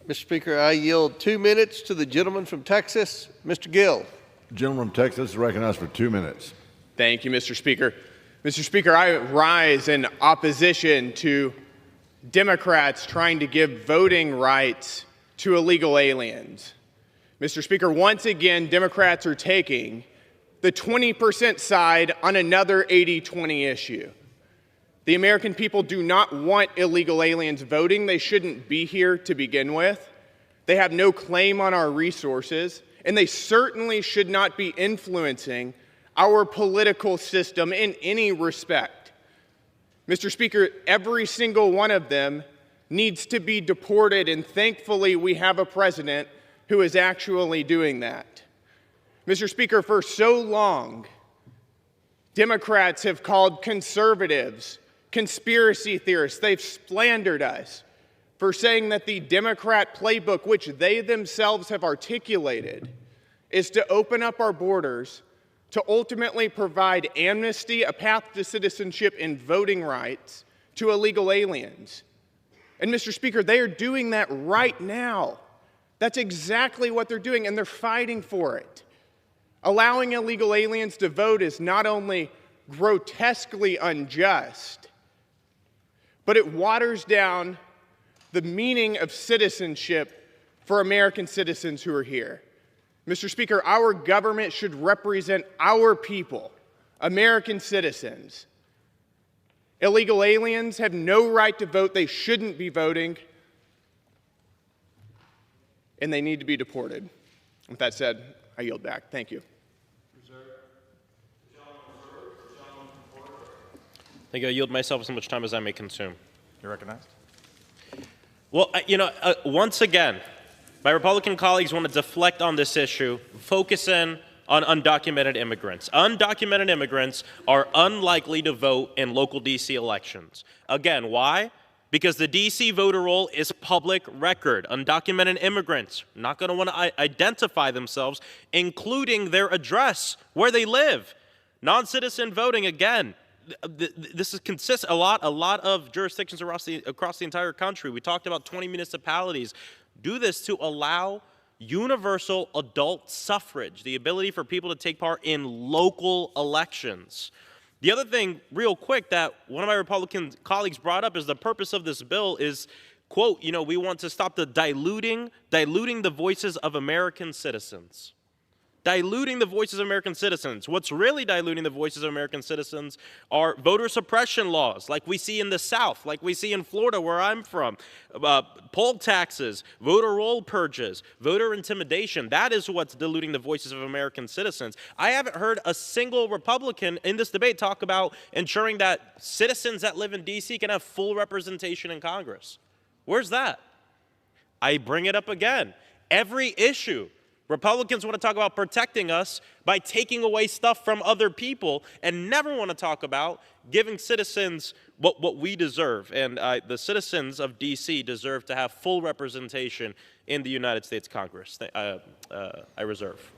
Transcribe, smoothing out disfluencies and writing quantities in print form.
Mr. Speaker, I yield 2 minutes to the gentleman from Texas, Mr. Gill. The gentleman from Texas is recognized for 2 minutes. Thank you, Mr. Speaker. Mr. Speaker, I rise in opposition to Democrats trying to give voting rights to illegal aliens. Mr. Speaker, once again, Democrats are taking the 20% side on another 80-20 issue. The American people do not want illegal aliens voting. They shouldn't be here to begin with. They have no claim on our resources, and they certainly should not be influencing our political system in any respect. Mr. Speaker, every single one of them needs to be deported, and thankfully we have a president who is actually doing that. Mr. Speaker, for so long, Democrats have called conservatives conspiracy theorists. They've slandered us for saying that the Democrat playbook, which they themselves have articulated, is to open up our borders to ultimately provide amnesty, a path to citizenship, and voting rights to illegal aliens. And Mr. Speaker, they are doing that right now. That's exactly what they're doing, and they're fighting for it. Allowing illegal aliens to vote is not only grotesquely unjust, but it waters down the meaning of citizenship for American citizens who are here. Mr. Speaker, our government should represent our people, American citizens. Illegal aliens have no right to vote. They shouldn't be voting. And they need to be deported. With that said, I yield back. Thank you. Thank you. I yield myself as much time as I may consume. You're recognized. Well, once again, my Republican colleagues want to deflect on this issue, focus in on undocumented immigrants. Undocumented immigrants are unlikely to vote in local D.C. elections. Again, why? Because the D.C. voter roll is public record. Undocumented immigrants are not going to want to identify themselves, including their address, where they live. Non-citizen voting, again, this is consistent. A lot of jurisdictions across the entire country. We talked about 20 municipalities. Do this to allow universal adult suffrage, the ability for people to take part in local elections. The other thing, real quick, that one of my Republican colleagues brought up is the purpose of this bill is, quote, we want to stop the diluting the voices of American citizens. Diluting the voices of American citizens. What's really diluting the voices of American citizens are voter suppression laws, like we see in the South, like we see in Florida, where I'm from. Poll taxes, voter roll purges, voter intimidation. That is what's diluting the voices of American citizens. I haven't heard a single Republican in this debate talk about ensuring that citizens that live in D.C. can have full representation in Congress. Where's that? I bring it up again. Every issue, Republicans want to talk about protecting us by taking away stuff from other people and never want to talk about giving citizens what we deserve. And the citizens of D.C. deserve to have full representation in the United States Congress. I reserve.